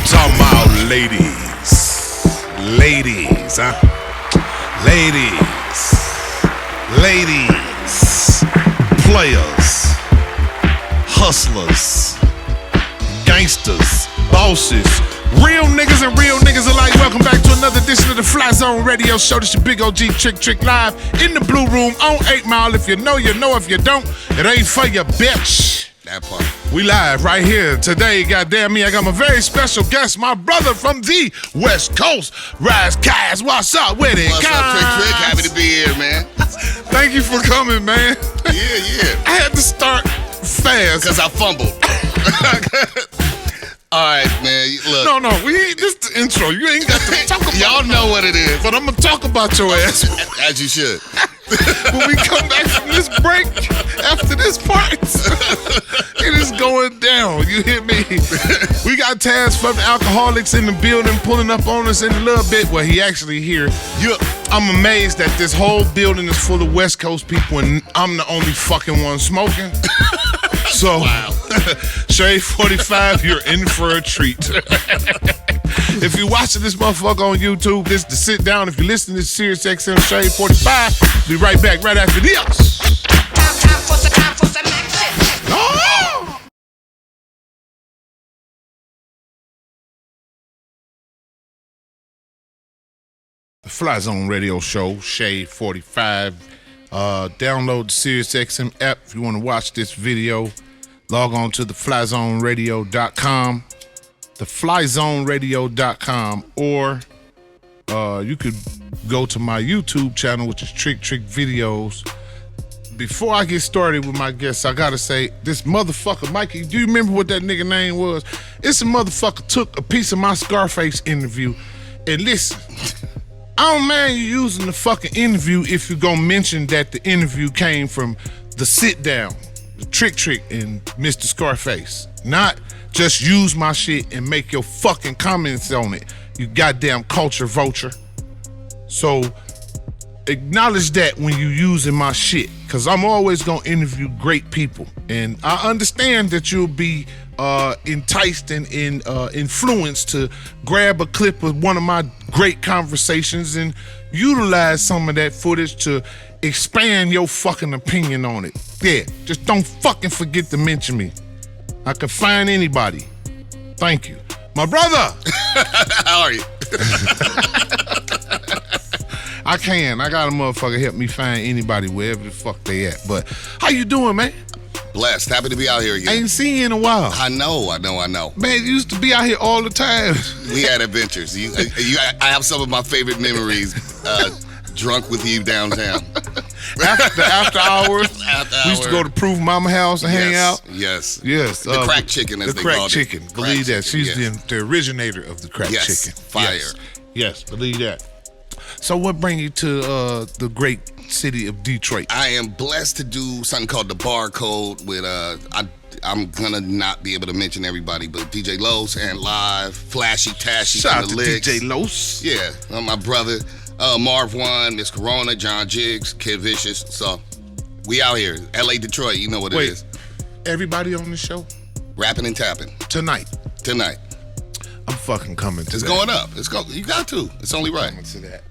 talking about ladies, huh? Ladies, players, hustlers, gangsters, bosses, real niggas and real niggas alike. Welcome back to another edition of the Fly Zone Radio Show. This your big OG Trick live in the Blue Room on 8 Mile. If you know, you know. If you don't, it ain't for your bitch. That part. We live right here today. Goddamn me, I got my very special guest, my brother from the West Coast, RASKASS. What's up with it? What's up, Trick? Happy to be here, man. Thank you for coming, man. Yeah. I had to start fast. Because I fumbled. All right, man. Look. No. This the intro. You ain't got to talk about it. Y'all know what it is. But I'm going to talk about your ass. As you should. When we come back from this break, after this part, it is going down. You hear me? We got Taz from the Alcoholics in the building pulling up on us in a little bit. Well, he actually here. I'm amazed that this whole building is full of West Coast people and I'm the only fucking one smoking. So, wow. Shade 45, you're in for a treat. If you're watching this motherfucker on YouTube, this is the sit down. If you're listening to SiriusXM Shade 45, be right back right after this. Time for some action. Oh! The Fly Zone Radio Show, Shade 45. Download the SiriusXM app if you want to watch this video. Log on to theflyzoneradio.com. theflyzoneradio.com, or you could go to my YouTube channel, which is Trick Videos. Before I get started with my guests, I gotta say, this motherfucker, Mikey, do you remember what that nigga name was? It's a motherfucker took a piece of my Scarface interview, and listen, I don't mind you using the fucking interview if you're gonna mention that the interview came from the sit down, the Trick and Mr. Scarface. Not just use my shit and make your fucking comments on it, you goddamn culture vulture. So acknowledge that when you using my shit, because I'm always gonna interview great people, and I understand that you'll be enticed and influenced to grab a clip of one of my great conversations and utilize some of that footage to expand your fucking opinion on it. Yeah, just don't fucking forget to mention me. I could find anybody. Thank you. My brother! How are you? I got a motherfucker help me find anybody wherever the fuck they at. But how you doing, man? Blessed. Happy to be out here again. I ain't seen you in a while. I know. Man, you used to be out here all the time. We had adventures. I have some of my favorite memories drunk with you downtown. After hours. We used to go to Proof Mama house and hang out. Yes. The crack chicken, as the they crack called chicken. it. Believe that. She's yes. the originator of the crack chicken. Fire. Yes, believe that. So what brings you to the great city of Detroit? I am blessed to do something called the Barcode with I'm gonna not be able to mention everybody, but DJ Los and Live, Flashy Tashy. Shout out to licks. DJ Los. Yeah, my brother, Marv One, Miss Corona, John Jiggs, Kid Vicious. So we out here, LA, Detroit. You know what it is. Everybody on the show? Rapping and tapping. Tonight. I'm fucking coming to it's that. Going up. You got to. It's only right. Coming to that.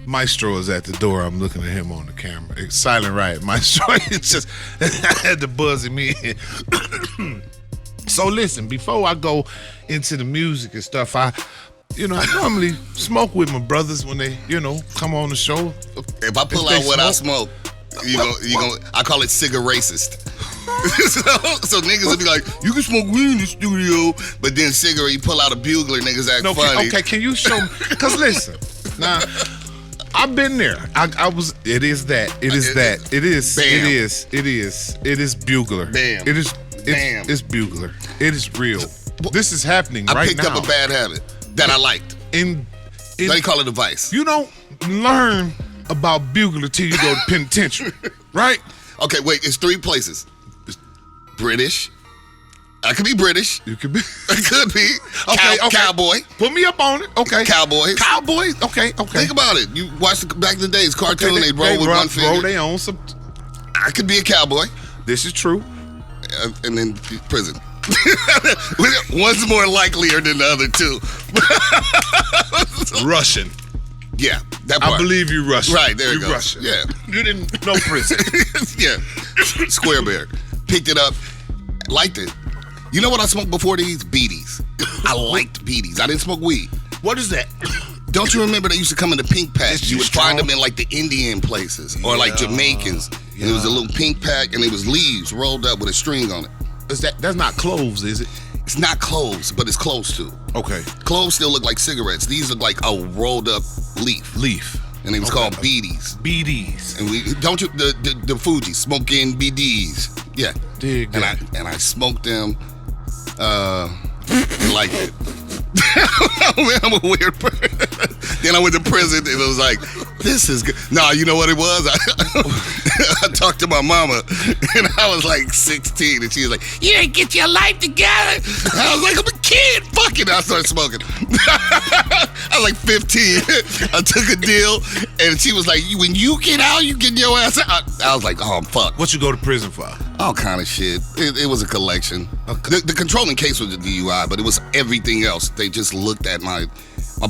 Maestro is at the door. I'm looking at him on the camera. It's Silent Riot. Maestro, it's just I had to buzz him in. So listen, before I go into the music and stuff, I normally smoke with my brothers when they, come on the show. If I pull out what I smoke, I call it cigar racist. so niggas will be like, you can smoke weed in the studio, but then cigarette, you pull out a bugler, niggas act funny. Okay, can you show me? Because listen, now, I've been there. It is bugler. Damn. It's bugler. It is real. This is happening right now. I picked up a bad habit that I liked. They call it a vice. You don't learn about bugler till you go to penitentiary, right? Okay, wait, it's 3 places. It's British. I could be British. You could be. I could be. Okay. Cowboy. Put me up on it. Okay. Cowboys. Okay. Think about it. You watched back in the days, cartoon, they roll with one finger. They own some. I could be a cowboy. This is true. And then prison. One's more likelier than the other two. Russian. Yeah, that part. I believe you Russian. Right, there you go. Russian. Yeah. You didn't know prison. Yeah. Square bear. Picked it up. Liked it. You know what I smoked before these? Beaties. I liked beaties. I didn't smoke weed. What is that? Don't you remember they used to come in the pink pack? It's You would strong. find them in like the Indian places or like Jamaicans. And it was a little pink pack and it was leaves rolled up with a string on it. That's not cloves, is it? It's not cloves, but it's close to. Okay. Cloves still look like cigarettes. These look like a rolled up leaf. And it was called beaties. BDs. And the Fuji smoking BDs. Yeah. Dig that. And I smoked them like it. I'm a weird person. Then I went to prison and it was like, this is good. No, you know what it was? I talked to my mama and I was like 16 and she was like, you didn't get your life together. And I was like, I'm a kid. Fuck it. I started smoking. I was like 15. I took a deal and she was like, when you get out, you get your ass out. I was like, oh, I'm fucked. What you go to prison for? All kind of shit. It was a collection. The controlling case was a DUI, but it was everything else. They just looked at my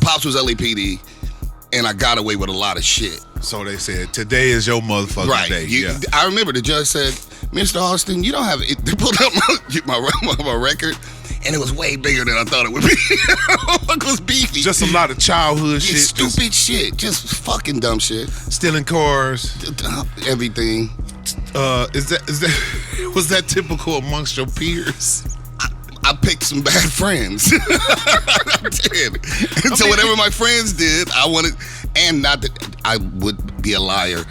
pops was LAPD, and I got away with a lot of shit. So they said, today is your motherfucking day. Yeah. I remember the judge said, Mr. Austin, you don't have it. They pulled up my record, and it was way bigger than I thought it would be. It was beefy. Just a lot of childhood shit. Stupid shit. Just fucking dumb shit. Stealing cars. Everything. Was that typical amongst your peers? I picked some bad friends. I did. And so whatever my friends did, I wanted, and not that I would be a liar.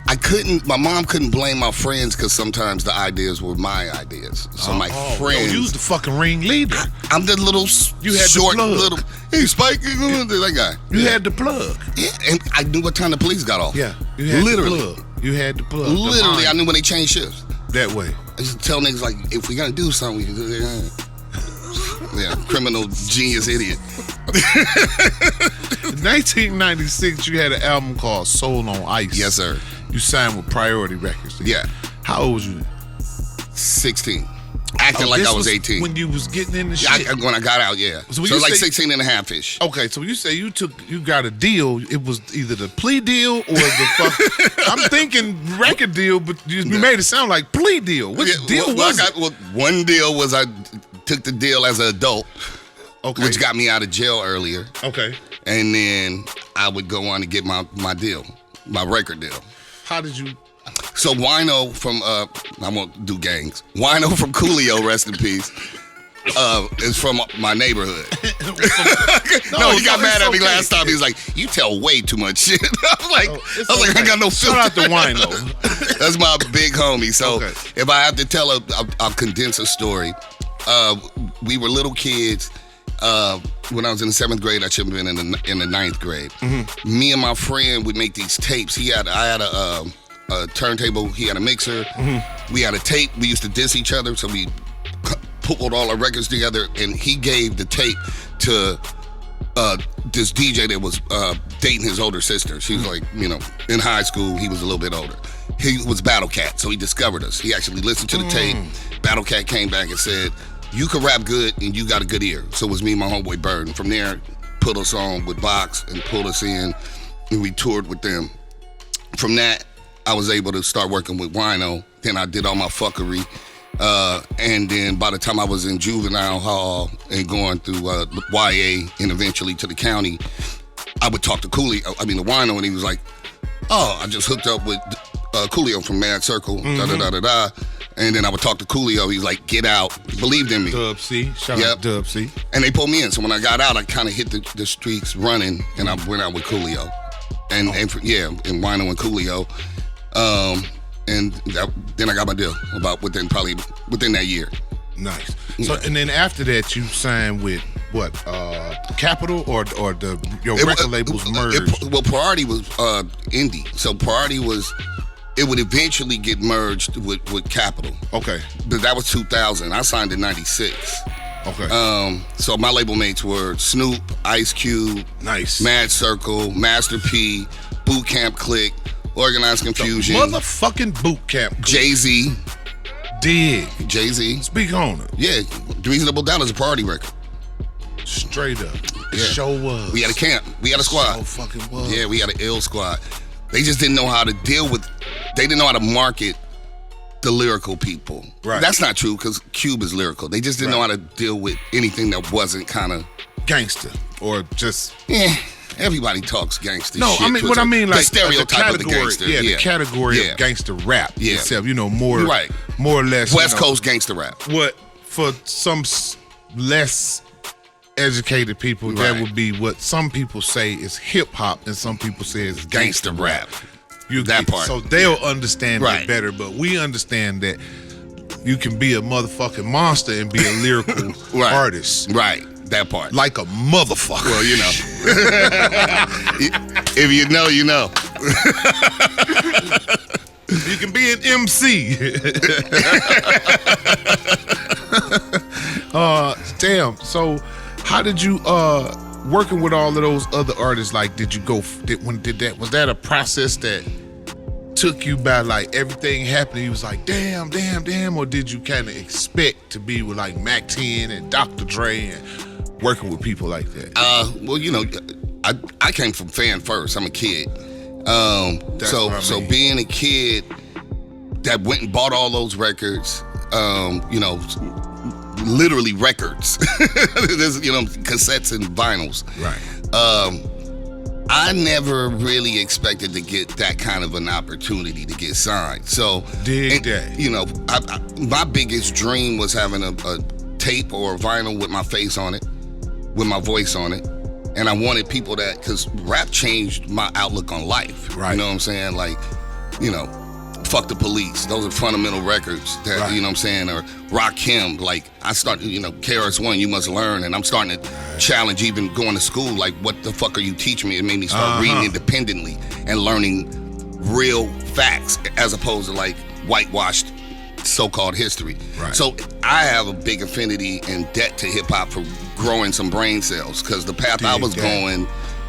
My mom couldn't blame my friends because sometimes the ideas were my ideas. So my friends. You was the fucking ringleader. I'm the little short little, hey, Spike, that guy. You had the plug. Yeah, and I knew what time the police got off. Yeah, you had Literally. the plug. You had the plug. Literally, I knew when they changed shifts. That way. I used to tell niggas, like, if we're going to do something, we can do it. Yeah, criminal genius idiot. In 1996, you had an album called Soul on Ice. Yes, sir. You signed with Priority Records. Yeah. How old was you? 16. Acting like I was 18. When you was getting in the shit? When I got out, yeah. So it was like 16 and a half-ish. Okay, so you say you got a deal. It was either the plea deal or the fuck. I'm thinking record deal, but you made it sound like plea deal. Which deal was it? One deal was I took the deal as an adult, which got me out of jail earlier. Okay. And then I would go on to get my deal, my record deal. How did you? So Wino from, I won't do gangs. Wino from Coolio, rest in peace, is from my neighborhood. No, he got mad at me last time. He was like, you tell way too much shit. I was like, I got no filter. Shout out to Wino. That's my big homie. So if I have to tell I'll condense a story. We were little kids. When I was in the 7th grade, I should have been in the 9th grade. Mm-hmm. Me and my friend would make these tapes. I had a turntable. He had a mixer. Mm-hmm. We had a tape. We used to diss each other, so we pulled all our records together. And he gave the tape to this DJ that was dating his older sister. She was like, in high school. He was a little bit older. He was Battle Cat, so he discovered us. He actually listened to the tape. Battle Cat came back and said, you can rap good and you got a good ear. So it was me and my homeboy Bird. And from there, put us on with Box and pulled us in, and we toured with them. From that, I was able to start working with Wino. Then I did all my fuckery. And then by the time I was in juvenile hall and going through YA and eventually to the county, I would talk to Wino, and he was like, oh, I just hooked up with Coolio from Mad Circle, da-da-da-da-da. And then I would talk to Coolio. He's like, get out. He believed in me. Dub C. Shout out to Dub C. And they pulled me in. So when I got out, I kind of hit the streets running, and I went out with Coolio. And Wino and Coolio. Then I got my deal within that year. Nice. So and then after that, you signed with what? Capitol or your record labels merged? Priority was indie. So Priority was. It would eventually get merged with Capitol. Okay. But that was 2000. I signed in 96. Okay. So my label mates were Snoop, Ice Cube, nice, Mad Circle, Master P, Boot Camp Clique, Organized Confusion, the motherfucking Boot Camp Clique. Jay-Z. Dig. Jay-Z. Speak on it. Yeah, Reasonable Doubt is a party record. Straight up. Yeah. Show was. We had a camp. We had a squad. So fucking was. Yeah, we had an ill squad. They just didn't know how to deal with. They didn't know how to market the lyrical people. Right. That's not true because Cube is lyrical. They just didn't know how to deal with anything that wasn't kind of gangster or just. Yeah. Everybody talks gangster. No, shit I mean what I mean, like the stereotype of the gangster. Yeah, the category of gangster rap itself. You know, more or less West Coast gangster rap. What for some less educated people, that would be what some people say is hip hop, and some people say is gangster rap. Part. So they'll understand it better, but we understand that you can be a motherfucking monster and be a lyrical artist. Right. That part. Like a motherfucker. Well, you know. If you know, you know. You can be an MC. Damn. So how did you working with all of those other artists, like was that a process that took you by like everything happening, you was like damn, or did you kind of expect to be with like Mac 10 and Dr. Dre and working with people like that? Well, you know, I came from fan first. I'm a kid. So being a kid that went and bought all those records, you know, literally records. There's, you know, cassettes and vinyls. Right. I never really expected to get that kind of an opportunity to get signed. So, you know, my biggest dream was having a tape or a vinyl with my face on it, with my voice on it. And I wanted people that, because rap changed my outlook on life. Right. You know what I'm saying? Like, you know, Fuck the Police. Those are fundamental records that, you know what I'm saying? Or Rock Him. Like, I started, you know, KRS-One, You Must Learn. And I'm starting to challenge even going to school. Like, what the fuck are you teaching me? It made me start reading independently and learning real facts as opposed to, like, whitewashed so-called history. Right. So I have a big affinity and debt to hip-hop for growing some brain cells, because the path I was going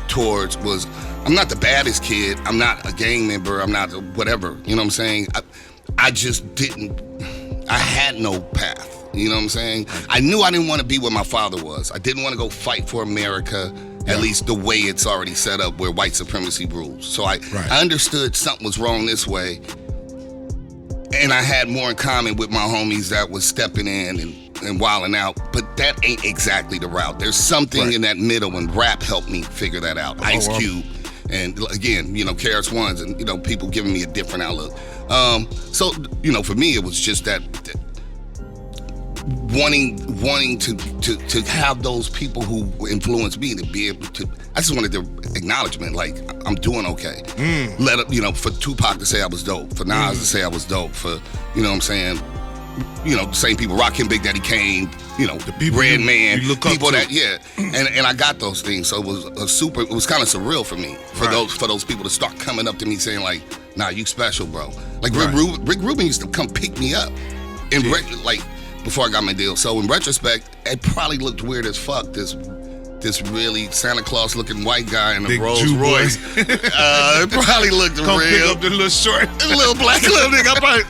towards was, I'm not the baddest kid, I'm not a gang member, I'm not whatever, you know what I'm saying? I just I had no path, you know what I'm saying? I knew I didn't want to be where my father was. I didn't want to go fight for America, at least the way it's already set up, where white supremacy rules. So I understood something was wrong this way, and I had more in common with my homies that was stepping in and wilding out, but that ain't exactly the route. There's something in that middle, and rap helped me figure that out. Ice Cube, and again, you know, KRS-Ones, and, you know, people giving me a different outlook. So, you know, for me, it was just that wanting to have those people who influenced me to be able to. I just wanted the acknowledgement, like, I'm doing okay. You know, for Tupac to say I was dope, for Nas to say I was dope, for, you know what I'm saying, you know, the same people, Rakim, Big Daddy Kane, you know, the people Red Man, you look people that, and I got those things. So it was it was kind of surreal for me, for those people to start coming up to me saying, like, nah, you special, bro. Like Rick Rubin used to come pick me up, like, before I got my deal. So in retrospect, it probably looked weird as fuck, this really Santa Claus looking white guy in a big Rolls Royce. It probably looked real. Pick up the little short, little black little nigga, black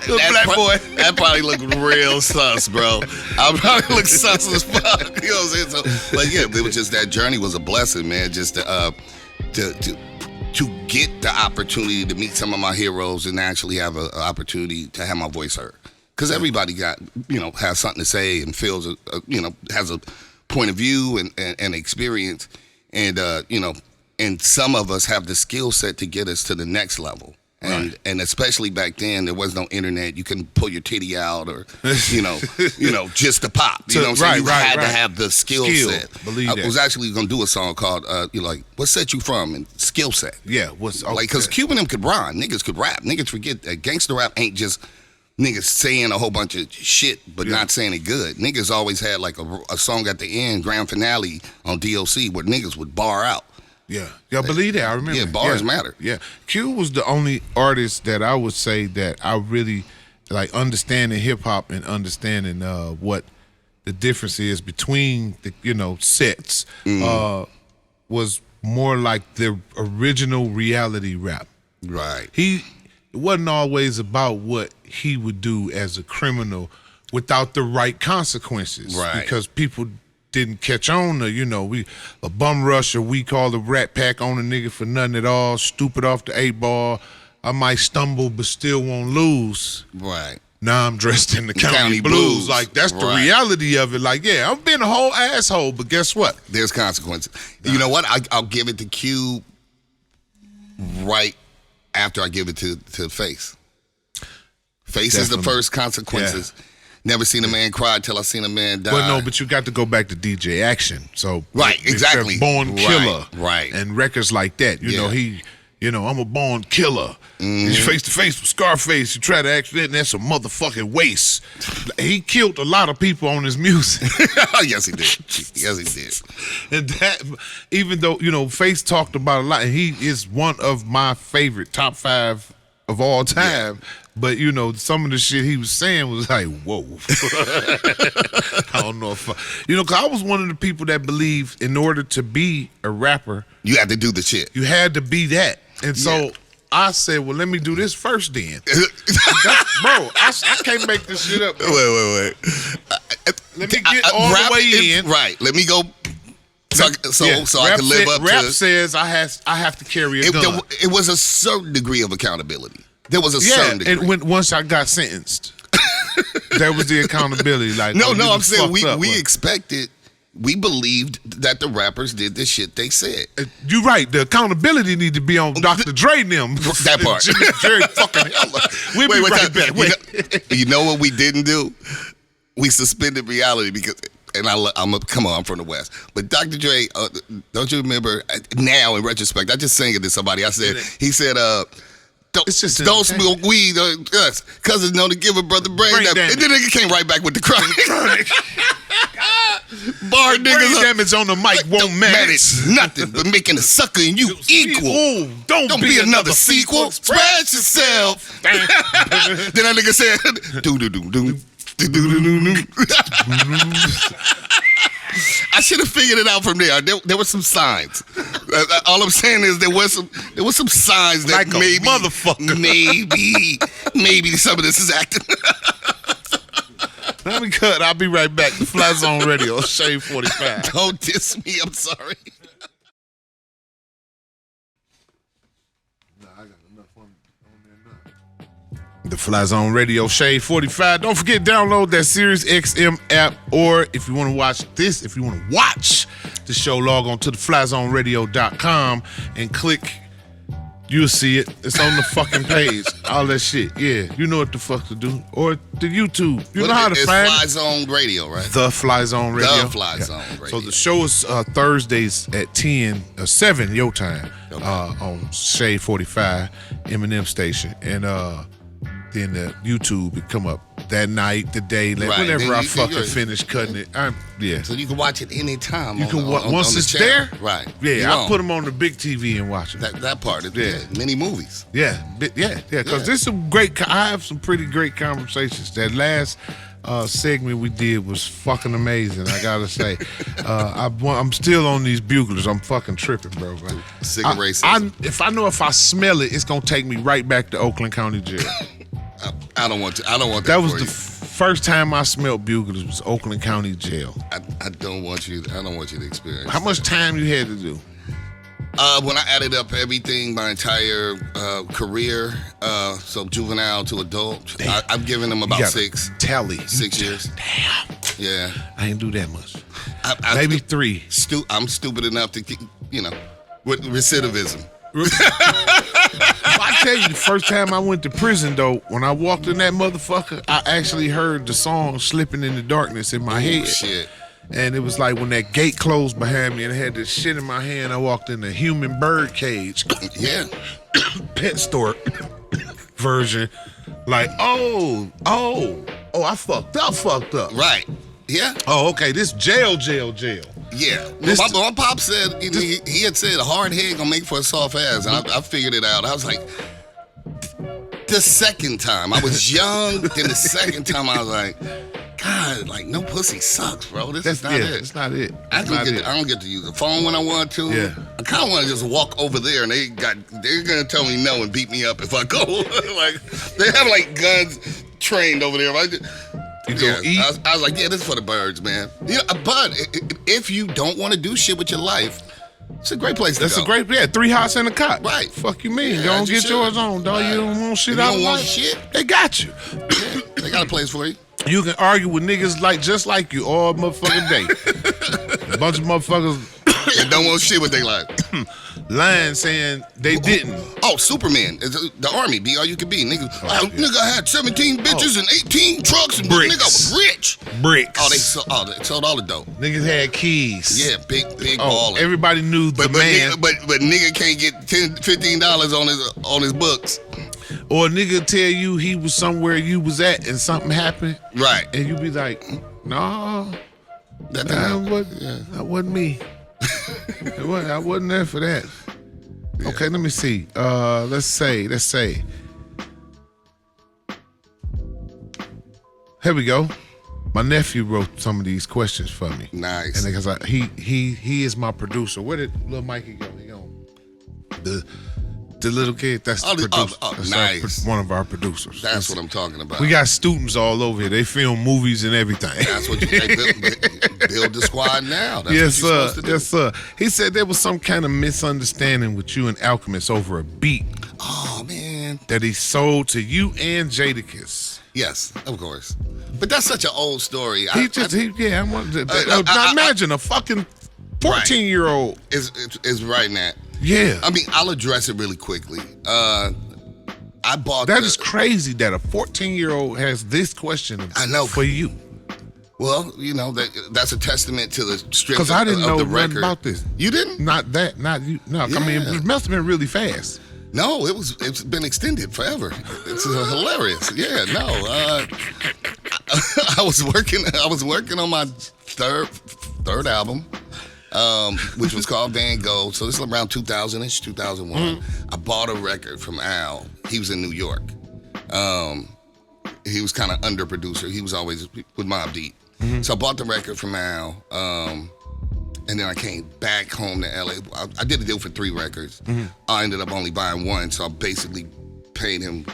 boy. That probably looked real sus, bro. I probably looked sus as fuck. You know what I'm saying? So, but yeah, it was just, that journey was a blessing, man. Just to get the opportunity to meet some of my heroes and actually have an opportunity to have my voice heard. Because everybody got, you know, has something to say and feels, you know, has a point of view and experience, and you know, and some of us have the skill set to get us to the next level. And especially back then, there was no internet. You couldn't pull your titty out, or you know, just to pop. You know what I'm saying? You had to have the skill set. Believe that. I was actually gonna do a song called you know, like, what set you from, and skill set. Yeah, what's okay. Like, because Cuban them could rhyme, niggas could rap. Niggas forget that gangster rap ain't just niggas saying a whole bunch of shit, but not saying it good. Niggas always had like a song at the end, grand finale on DOC, where niggas would bar out. Yeah, believe that. I remember. Yeah, bars matter. Yeah, Q was the only artist that I would say that I really like understanding hip hop and understanding what the difference is between the, you know, sets. Was more like the original reality rap. Right. It wasn't always about what he would do as a criminal without the right consequences. Right. Because people didn't catch on to, a bum rush, or we call the Rat Pack on a nigga for nothing at all, stupid off the 8-ball. I might stumble but still won't lose. Right. Now I'm dressed in the county blues. Like, that's the reality of it. Like, yeah, I've been a whole asshole, but guess what? There's consequences. You know what? I'll give it to Q right after I give it to Face. Face is the first consequences. Yeah. Never seen a man cry till I seen a man die. But you got to go back to DJ Action. So right, exactly. Born Killer, right, and records like that. I'm a born killer. He's face to face with Scarface. You try to act that, and that's a motherfucking waste. He killed a lot of people on his music. Yes, he did. Yes, he did. And that, even though Face talked about a lot, and he is one of my favorite top 5 of all time. Yeah. But, some of the shit he was saying was like, whoa. I don't know if because I was one of the people that believed in order to be a rapper, you had to do the shit. You had to be that. And so I said, well, let me do this first then. I can't make this shit up. Bro. Wait. Let me get all the way in. Right. Let me go. So I can live up to. Rap says I have to carry a gun. It was a certain degree of accountability. There was a certain degree. And once I got sentenced, there was the accountability. Like, no, I'm saying we expected, we believed that the rappers did the shit they said. You're right. The accountability need to be on Dr. Dre and them. That part. Jerry fucking Heller. We'll be right back. You know what we didn't do? We suspended reality because. And I'm from the West. But Dr. Dre, don't you remember now in retrospect, I just sang it to somebody. He said, don't smoke weed, cause it's known to give a brother brain damage. And then nigga came right back with the chronic. Bar niggas brain damage on the mic won't manage nothing but making a sucker and you equal. Ooh, don't be another sequel. Spread yourself. Then that nigga said, do. I should have figured it out from there. There were some signs. All I'm saying is there was some signs that like maybe motherfucker. maybe some of this is acting. Let me cut. I'll be right back. The Fly Zone Radio, Shade 45. Don't diss me. I'm sorry. The Fly Zone Radio, Shade 45. Don't forget, download that SiriusXM app, or if you want to watch the show, log on to theflyzoneradio.com and click. You'll see it. It's on the fucking page. All that shit. Yeah, you know what the fuck to do. Or the YouTube. You know how to find it. Fly Zone Radio, right? The Fly Zone Radio. The Fly Zone Radio. So the show is Thursdays at 7 your time, on Shade 45, Eminem station. And then the YouTube would come up that night, the day, whenever I fucking finish cutting it. So you can watch it anytime. You can once it's there, right? Yeah, I put them on the big TV and watch it. That part of many movies. Yeah. Because there's some great. I have some pretty great conversations. That last segment we did was fucking amazing. I gotta say, I'm still on these buglers. I'm fucking tripping, bro. Cigarette. If I smell it, it's gonna take me right back to Oakland County Jail. I don't want that. That was the first time I smelled buglers was Oakland County Jail. I don't want you to experience. How much time you had to do? When I added up everything, my entire career, so juvenile to adult, I've given them about 6 years. Damn. Yeah. I ain't do that much. Maybe 3. I'm stupid enough to, with recidivism. I tell you, the first time I went to prison, though, when I walked in that motherfucker, I actually heard the song "Slipping in the Darkness" in my head. Shit. And it was like when that gate closed behind me and I had this shit in my hand, I walked in the human bird cage. Yeah. Pet store version. Like, oh, I fucked up. Right. Yeah. Oh, okay, this jail. Yeah. My pop said, he had said a hard head gonna make for a soft ass. And I figured it out. I was like, the second time, I was young. Then the second time, I was like, God, like no pussy sucks, bro. This is not it. It's not it. I don't get to use the phone when I want to. Yeah. I kind of want to just walk over there and they're gonna tell me no and beat me up if I go. Like they have like guns trained over there. You gonna eat? I was like, yeah, this is for the birds, man. Yeah, but if you don't want to do shit with your life, it's a great place to go. That's a great, 3 house and a cot. Right. Fuck you mean? Yeah, Go and you get should. yours on, dog. Right. You don't want shit If you out don't of want life, shit, they got you. yeah, they got a place for you. You can argue with niggas just like you all motherfucking day. A bunch of motherfuckers They don't want shit what they like. lying saying they didn't. Oh, Superman. It's the army. Be all you can be. Nigga had 17 bitches and 18 trucks and Bricks. nigga was rich. Bricks. Oh, they sold all the dope. Niggas had keys. Yeah, big Oh, baller. everybody knew the man. But nigga can't get $15 on his books. Or a nigga tell you he was somewhere you was at and something happened. Right. And you be like, no, That that wasn't me. I wasn't there for that. Yeah. Okay, let me see. Let's say. Here we go. My nephew wrote some of these questions for me. Nice. And because he is my producer. Where did little Mikey go? He gone. The little kid, that's the producer. That's nice. one of our producers. That's what I'm talking about. We got students all over here. They film movies and everything. That's what they build the squad now. That's Yes, what you're supposed to do. yes, sir. He said there was some kind of misunderstanding with you and Alchemist over a beat Oh, man. that he sold to you and Jadakiss. Yes, of course. But that's such an old story. Imagine a fucking 14-year-old. Is right now. Yeah. I mean, I'll address it really quickly. I bought That is crazy that a 14-year-old has this question I know. for you. Well, you know, that's a testament to the strength Because I didn't know the nothing record. about this. You didn't? Not that. Not you. No, I mean, Yeah. it must have been really fast. No, it's been extended forever. It's hilarious. Yeah, no. I was working on my third album, which was called Van Gogh. So this is around 2000-ish, 2001. Mm-hmm. I bought a record from Al. He was in New York. He was kind of under producer. He was always with Mobb Deep. Mm-hmm. So I bought the record from Al. And then I came back home to LA. I did a deal for 3 records. Mm-hmm. I ended up only buying 1, so I basically paid him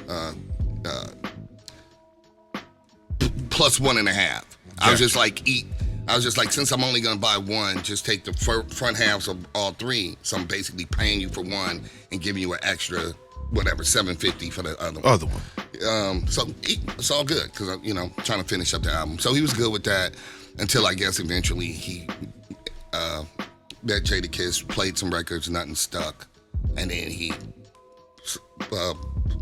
plus 1.5. I was just like, since I'm only gonna buy 1, just take the front halves of all 3. So I'm basically paying you for 1 and giving you an extra, whatever, $750 for the other one. So it's all good because I'm trying to finish up the album. So he was good with that until I guess eventually he. That Jadakiss played some records, nothing stuck, and then he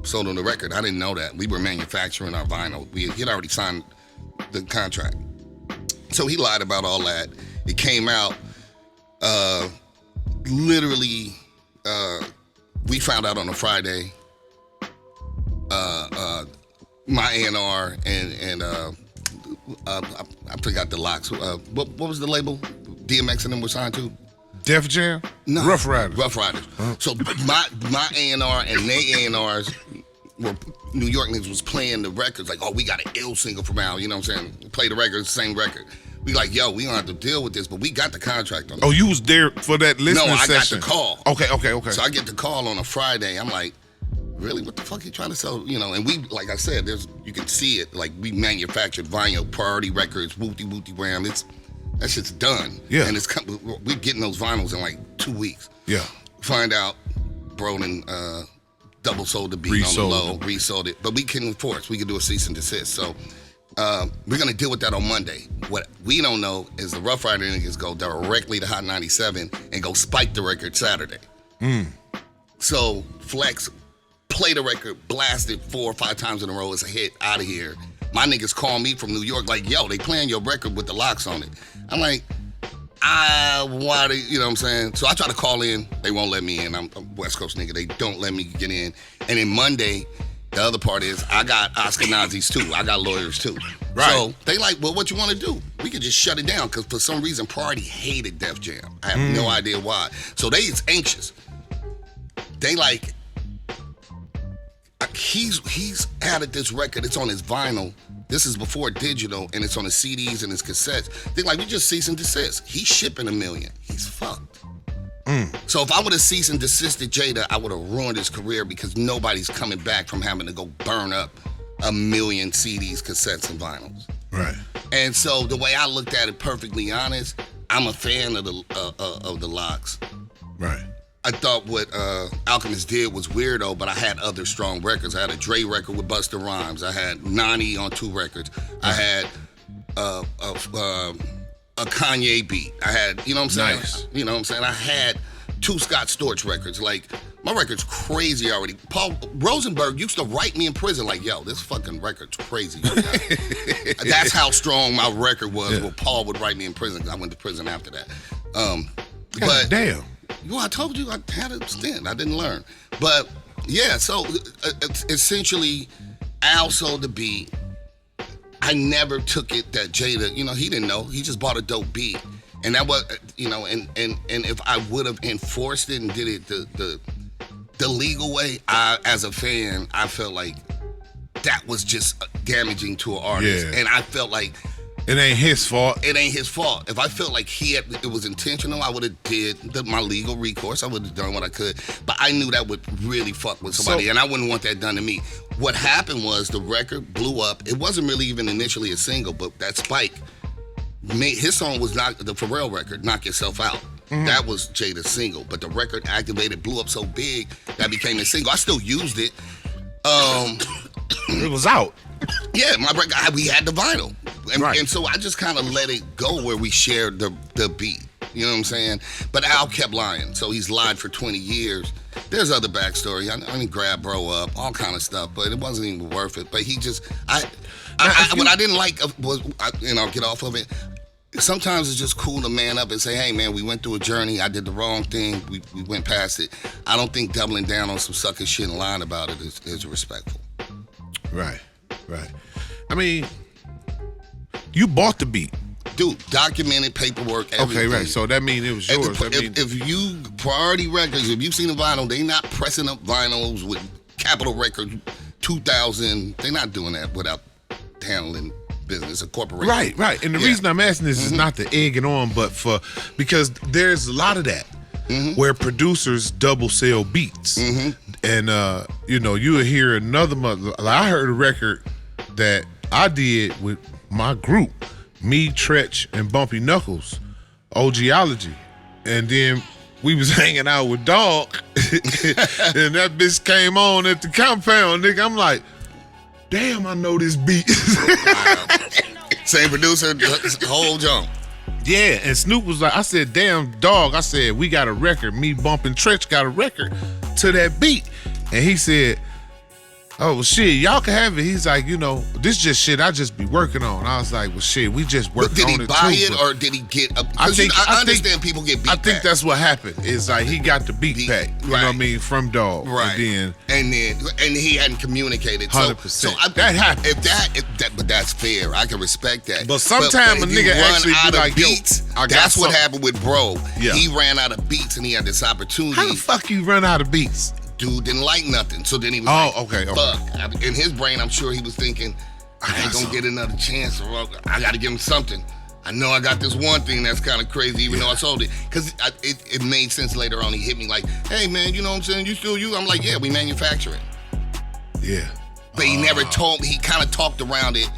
sold on the record. I didn't know that. We were manufacturing our vinyl. He'd already signed the contract. So he lied about all that. It came out, literally, we found out on a Friday. My A&R and I forgot the locks. What was the label DMX and them were signed to? Def Jam? No. Rough Riders. Rough Riders. So my A&R and they A&Rs were New York niggas was playing the records like, oh, we got an ill single from Al, you know what I'm saying? Play the record, same record. We like, yo, we don't have to deal with this, but we got the contract on it. Oh, you was there for that listening session? No, I got the call. Okay. So I get the call on a Friday. I'm like, really? What the fuck you trying to sell? And we, like I said, you can see it. Like, we manufactured vinyl, Priority Records, Wooty Wham. That shit's done. Yeah. And we're getting those vinyls in like 2 weeks. Yeah. Find out, Broden double sold the beat on the low, resold it. But we can enforce. We can do a cease and desist. So we're going to deal with that on Monday. What we don't know is the Rough Rider niggas go directly to Hot 97 and go spike the record Saturday. So Flex play the record, blast it 4 or 5 times in a row. It's a hit, out of here. My niggas call me from New York like, yo, they playing your record with the locks on it. I'm like, why do you know what I'm saying? So I try to call in. They won't let me in. I'm a West Coast nigga. They don't let me get in. And then Monday, the other part is I got Ashkenazis too. I got lawyers too. Right. So they like, well, what you want to do? We could just shut it down because for some reason, Priority hated Def Jam. I have no idea why. So they is anxious. They like, he's added this record. It's on his vinyl. This is before digital, and it's on his CDs and his cassettes. They're like, we just cease and desist. He's shipping 1 million. He's fucked. So if I would have cease and desisted Jada, I would have ruined his career because nobody's coming back from having to go burn up 1 million CDs, cassettes, and vinyls. Right. And so the way I looked at it, perfectly honest, I'm a fan of the Locks. Right. I thought what Alchemist did was weirdo, but I had other strong records. I had a Dre record with Busta Rhymes. I had Nani on 2 records. I had a Kanye beat. I had, you know what I'm saying? Nice. You know what I'm saying? I had 2 Scott Storch records. Like, my record's crazy already. Paul Rosenberg used to write me in prison like, yo, this fucking record's crazy. That's how strong my record was. Well, Paul would write me in prison. I went to prison after that. But damn. Well, I told you I had a stint. I didn't learn. But, yeah, so essentially, Al sold the beat. I never took it that Jada, you know, he didn't know. He just bought a dope beat. And that was, you know, and if I would have enforced it and did it the legal way, as a fan, I felt like that was just damaging to an artist. Yeah. And I felt like it ain't his fault. It ain't his fault. If I felt like it was intentional, I would have did my legal recourse. I would have done what I could. But I knew that would really fuck with somebody, and I wouldn't want that done to me. What happened was the record blew up. It wasn't really even initially a single, but that Spike made his song was not the Pharrell record, Knock Yourself Out. Mm-hmm. That was Jada's single, but the record activated, blew up so big that became a single. I still used it. It was out. Yeah, we had the vinyl. Right. And so I just kind of let it go where we shared the beat. You know what I'm saying? But Al kept lying. So he's lied for 20 years. There's other backstory. I mean, grab bro up, all kind of stuff, but it wasn't even worth it. But he just, what I didn't like was, get off of it. Sometimes it's just cool to man up and say, hey, man, we went through a journey. I did the wrong thing. We went past it. I don't think doubling down on some sucker shit and lying about it is respectful. Right. I mean, you bought the beat. Dude, documented paperwork, everything. Okay, right. So that means it was yours. If you, Priority Records, if you've seen the vinyl, they not pressing up vinyls with Capitol Records 2000. They're not doing that without handling business, a corporation. Right. And the reason I'm asking this is not to egg it on, but because there's a lot of that where producers double sell beats. And, you will hear another I heard a record that I did with my group, me, Tretch, and Bumpy Knuckles, OGology. And then we was hanging out with Dog, and that bitch came on at the compound, nigga. I'm like, damn, I know this beat. Same producer, the whole jump. Yeah, and Snoop was like, I said, damn, Dog. I said, we got a record. Me, Bump, and Tretch got a record to that beat. And he said, oh, well, shit, y'all can have it. He's like, this just shit I just be working on. I was like, well, shit, we just working on it too. Did he buy it or did he get a... I understand people get beat I think that's what happened. It's like he got the beat pack, you know what I mean, from Dog. Right. And he hadn't communicated. 100%. That happened. But that's fair. I can respect that. But sometimes a nigga actually out be of like, beats, that's what happened with Bro. Yeah. He ran out of beats and he had this opportunity. How the fuck you run out of beats? Dude didn't like nothing, so then he was fuck. In his brain, I'm sure he was thinking, I ain't gonna get another chance, or I gotta give him something. I know I got this one thing that's kind of crazy, even though I sold it. Because it made sense later on. He hit me like, hey, man, you know what I'm saying? You still you? I'm like, yeah, we manufacture it. Yeah. But he never told me. He kind of talked around it.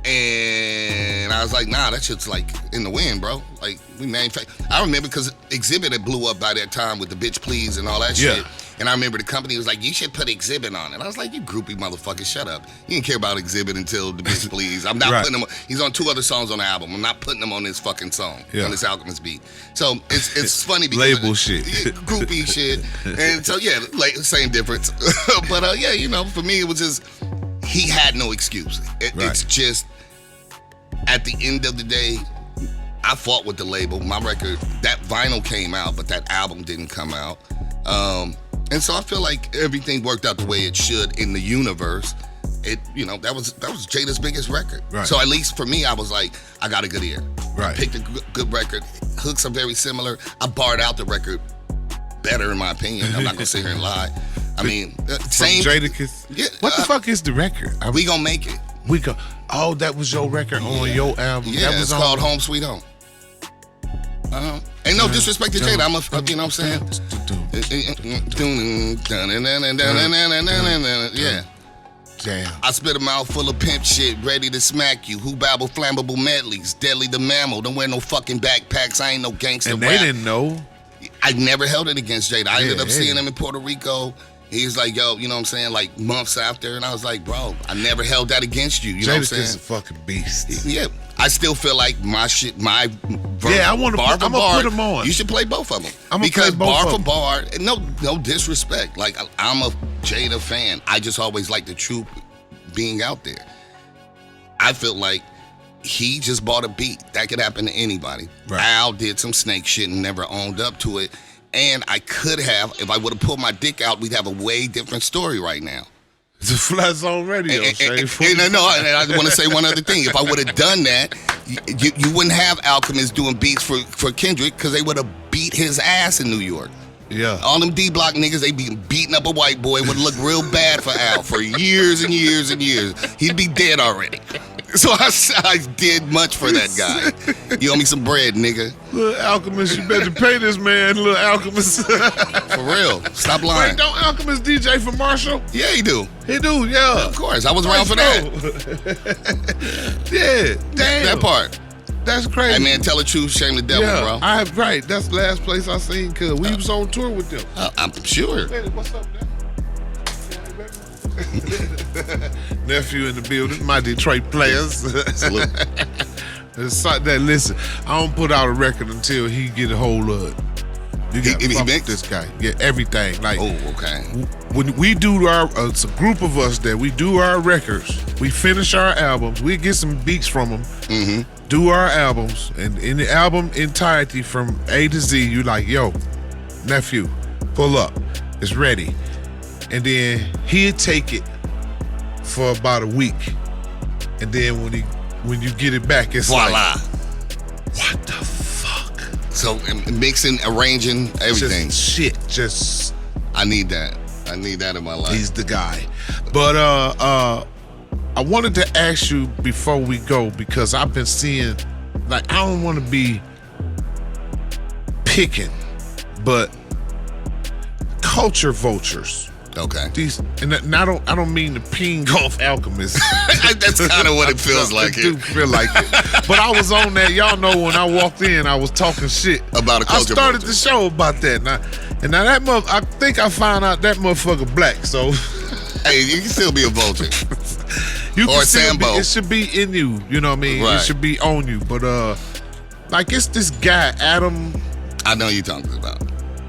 And I was like, nah, that shit's like in the wind, bro. Like, we manufacture. I remember because Exhibit had blew up by that time with the Bitch Please and all that shit. And I remember the company was like, you should put Exhibit on it. I was like, you groupie motherfucker, shut up. You didn't care about Exhibit until the Bitch Please. I'm not putting him on. He's on 2 other songs on the album. I'm not putting him on this fucking song, on this Alchemist beat. So it's funny because label shit. Groupie shit. And so, yeah, like, same difference. But, for me, it was just, he had no excuse. It's just, at the end of the day, I fought with the label. My record, that vinyl came out, but that album didn't come out. And so I feel like everything worked out the way it should in the universe. That was Jada's biggest record. Right. So at least for me, I was like, I got a good ear. Right. Picked a good record. Hooks are very similar. I barred out the record better in my opinion. I'm not gonna sit here and lie. I mean, From same. Jadakiss. Yeah, What the fuck is the record? We Gonna Make It. We go. Oh, that was your record on your album. Yeah, that was it's on, called Home Sweet Home. Ain't no disrespect to Jada. You know what I'm saying? Yeah. Damn. I spit a mouth full of pimp shit, ready to smack you. Who babble flammable medleys? Deadly the mammal. Don't wear no fucking backpacks. I ain't no gangster And rap. they didn't know. I never held it against Jada. I ended up Yeah. seeing him in Puerto Rico. He's like, yo, you know what I'm saying? Like months after. And I was like, bro, I never held that against you. You know what I'm saying? Jadakiss a fucking beast. Yeah. I still feel like my shit, my Yeah, I wanna bar put- for I'ma bar, put 'em on. You should play both of them. I'ma because play both bar of for 'em. bar, no disrespect. Like I'm a Jada fan. I just always like the truth being out there. I feel like he just bought a beat. That could happen to anybody. Right. Al did some snake shit and never owned up to it. And I could have, if I would have pulled my dick out, we'd have a way different story right now. It's a flat zone radio. And I want to say one other thing. If I would have done that, you wouldn't have Alchemist doing beats for Kendrick because they would have beat his ass in New York. Yeah. All them D-Block niggas, they be beating up a white boy, would look real bad for Al for years and years and years. He'd be dead already. So I did much for that guy. You owe me some bread, nigga. Little Alchemist, you better pay this man, little Alchemist. For real. Stop lying. Wait, don't Alchemist DJ for Marshall? Yeah, he do. He do, yeah. Of course. I was around for that. Yeah, damn. That part. That's crazy. Hey, man, tell the truth, shame the devil, bro. Right. That's the last place I seen, cuz we was on tour with them. I'm sure. Hey, what's up, man? Nephew in the building, my Detroit players. Salute. Listen, I don't put out a record until he get a hold of it. You got He to fuck mixed? with this guy. Yeah, everything. Like, Oh, okay. when we do our, it's a group of us that we do our records. We finish our albums. We get some beats from them. Mm-hmm. Do our albums, and in the album entirety from A to Z, you like, yo, nephew, pull up. It's ready. And then he'd take it for about a week. And then when you get it back, it's Voila. like, what the fuck? So mixing, arranging, everything. Just I need that. I need that in my life. he's the guy. But I wanted to ask you before we go, because I've been seeing, like, I don't want to be picking, but culture vultures. Okay. These, and I don't mean to ping off Alchemist. That's kind of what it feels like. I do feel like it. But I was on that. Y'all know when I walked in, I was talking shit About a culture I started vulture. the show about that. And now that I think I found out that motherfucker black. So Hey, you can still be a vulture. you Or can still Sambo. it should be in you. You know what I mean? Right. It should be on you. But like it's this guy Adam, I know you're talking about.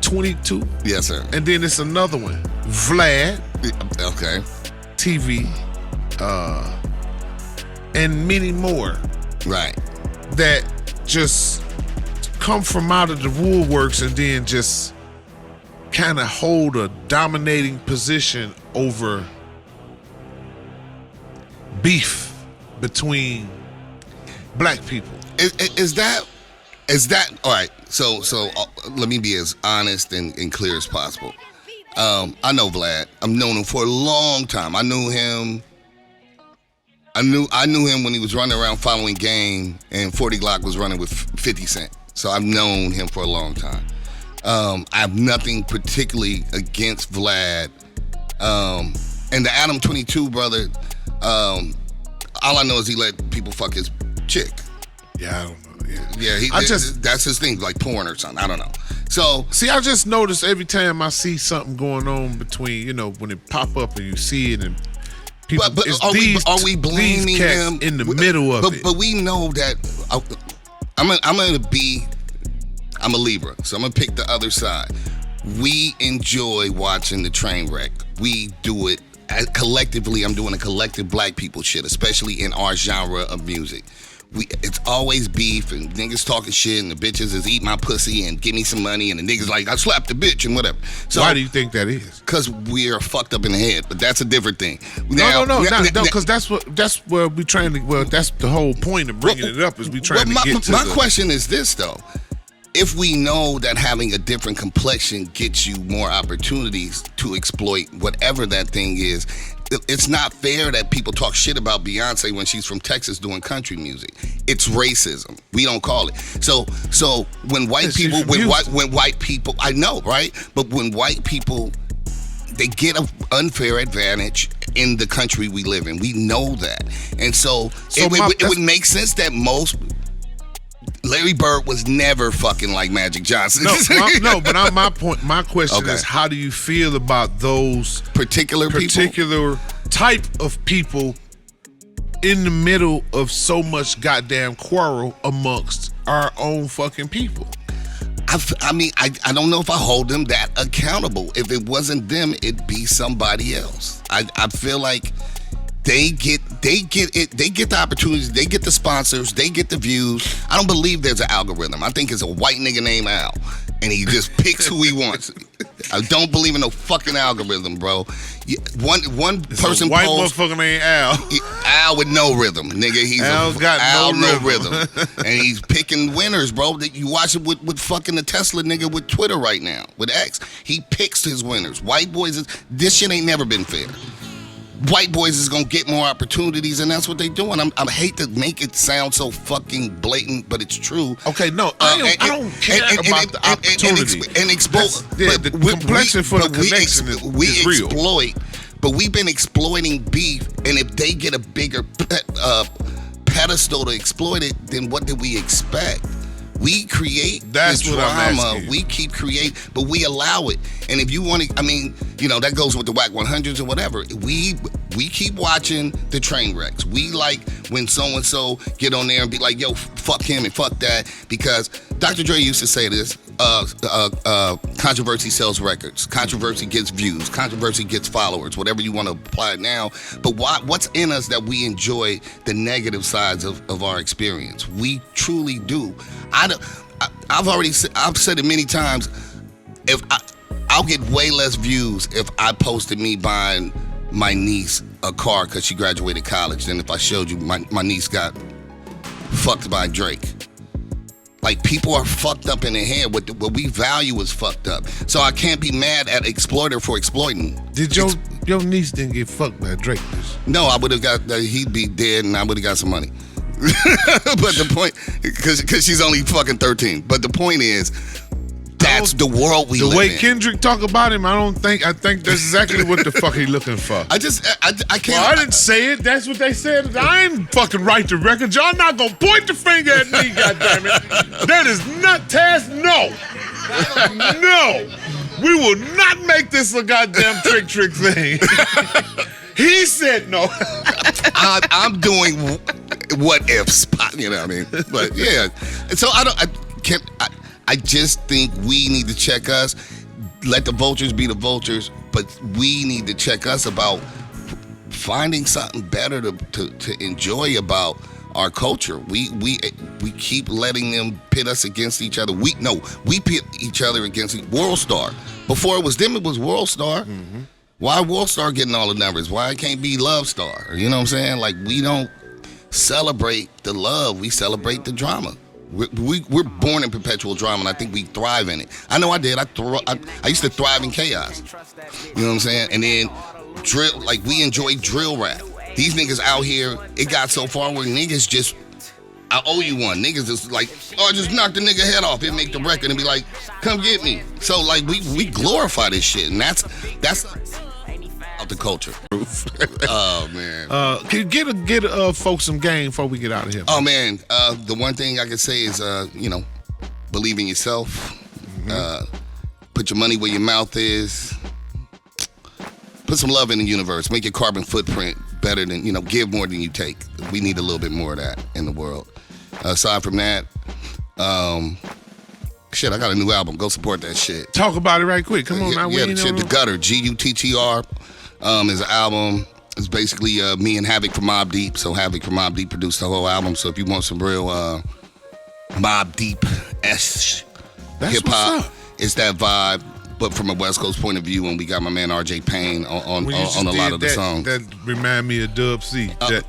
22, Yes, sir. and then it's another one, Vlad Okay. TV, and many more Right. that just come from out of the woodworks and then just kind of hold a dominating position over beef between black people. Is that all right? So let me be as honest and clear as possible. I know Vlad. I've known him for a long time. I knew him when he was running around following Game, and 40 Glock was running with 50 Cent. So I've known him for a long time. I have nothing particularly against Vlad. And the Adam 22 brother, all I know is he let people fuck his chick. Yeah, I don't know. Yeah, that's his thing, like porn or something. I don't know. So See, I just notice every time I see something going on between, when it pop up and you see it, and people, But it's are we these blaming cats him in the middle of it? But we know that I'm a Libra, so I'm gonna pick the other side. We enjoy watching the train wreck. We do it collectively. I'm doing a collective black people shit, especially in our genre of music. It's always beef and niggas talking shit, and the bitches is eat my pussy and give me some money, and the niggas like, I slapped the bitch and whatever. So Why do you think that is? Because we are fucked up in the head, but that's a different thing. No, because that's where we trying to. Well, that's the whole point of bringing it up is we trying to get to my question is this though: if we know that having a different complexion gets you more opportunities to exploit whatever that thing is, it's not fair that people talk shit about Beyonce when she's from Texas doing country music. It's racism. We don't call it. So when white people, when white people, I know, right? But when white people, they get an unfair advantage in the country we live in. We know that. And so it would make sense that Larry Bird was never fucking like Magic Johnson. But my question is, how do you feel about those particular type of people in the middle of so much goddamn quarrel amongst our own fucking people? I mean, I don't know if I hold them that accountable. If it wasn't them, it'd be somebody else. I feel like they get the opportunities, they get the sponsors, they get the views. I don't believe there's an algorithm. I think it's a white nigga named Al, and he just picks who he wants. I don't believe in no fucking algorithm, bro. One person, a white motherfucker named Al. Al with no rhythm, nigga. Al's got no rhythm. And he's picking winners, bro. You watch it with fucking the Tesla nigga with Twitter right now, with X. He picks his winners. White boys, this shit ain't never been fair. White boys is gonna get more opportunities, and that's what they doing. I hate to make it sound so fucking blatant, but it's true. Okay, no, I don't care about the opportunity. And expose. The complexion for the connection is real. Exploit, but we've been exploiting beef, and if they get a bigger pedestal to exploit it, then what did we expect? We create the drama. We keep creating, but we allow it. And if you want to, I mean, that goes with the whack 100s or whatever. We keep watching the train wrecks. We like when so-and-so get on there and be like, yo, fuck him and fuck that. Because Dr. Dre used to say this, controversy sells records. Controversy gets views. Controversy gets followers, whatever you want to apply it now. But what's in us that we enjoy the negative sides of our experience? We truly do. I've said it many times. I'll get way less views if I posted me buying my niece a car because she graduated college than if I showed you my niece got fucked by Drake. Like, people are fucked up in their head. What we value is fucked up. So I can't be mad at exploiter for exploiting. Did your niece didn't get fucked by Drake? No, I would have got, he'd be dead and I would have got some money. But the point, because she's only fucking 13. But the point is, that's the world we live in. The way Kendrick talk about him, I think that's exactly what the fuck he looking for. I can't. Well, I didn't say it. That's what they said. I ain't fucking write the record. Y'all not gonna point the finger at me, goddammit. That is not Taz. No. No. We will not make this a goddamn trick thing. He said no. I'm doing what ifs, you know what I mean? But yeah. So I just think we need to check us. Let the vultures be the vultures, but we need to check us about finding something better to enjoy about our culture. We keep letting them pit us against each other. We pit each other against World Star. Before it was them, it was World Star. Mm-hmm. Why World Star getting all the numbers? Why it can't be Love Star? You know what I'm saying? Like, we don't celebrate the love. We celebrate the drama. We're born in perpetual drama, and I think we thrive in it. I know I did. I used to thrive in chaos. You know what I'm saying? And then drill, like, we enjoy drill rap. These niggas out here, it got so far where niggas just, I owe you one. Niggas just like, oh, just knock the nigga head off and make the record and be like, come get me. So like we glorify this shit, and that's out the culture. Oh man. Can you get folks some game before we get out of here? Oh man, the one thing I can say is believe in yourself. Mm-hmm. Put your money where your mouth is. Put some love in the universe. Make your carbon footprint better than, give more than you take. We need a little bit more of that in the world. Aside from that, shit, I got a new album. Go support that shit. Talk about it right quick. Come on now. Yeah, the shit, The Gutter, Guttr, is an album. It's basically me and Havoc from Mobb Deep. So Havoc from Mobb Deep produced the whole album. So if you want some real Mobb Deep-esque hip-hop, it's that vibe. But from a West Coast point of view, and we got my man RJ Payne on a lot of the songs. That remind me of Dub C. Bang.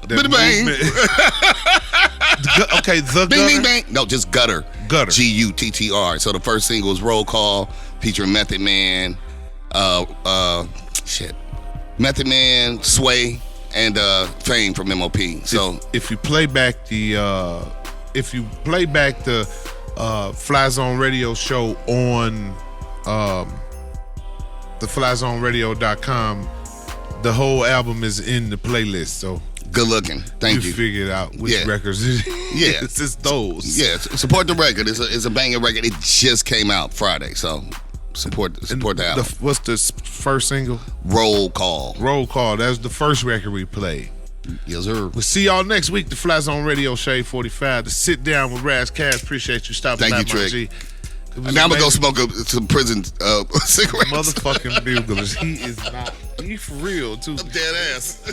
Okay, The Bing, Gutter. bing, bang. No, just Gutter. Gutter. Guttr. So the first single is Roll Call, featuring Method Man, Method Man, Sway, and Fame from MOP. So if you play back the Fly Zone Radio show on the FlyZoneRadio.com, the whole album is in the playlist. So good looking. Thank you. You figured out which records it is. Yeah. It's just those. Yeah, support the record. It's a banging record. It just came out Friday, so support the album. What's the first single? Roll Call. Roll Call. That's the first record we played. Yes, sir. We'll see y'all next week. The Fly Zone Radio Shade 45 to sit down with RASKASS. Appreciate you stopping by, Thank you, my Trick. G. Now I'm gonna go smoke some prison cigarettes. Motherfucking buglers. He is not. He for real too. I'm dead ass.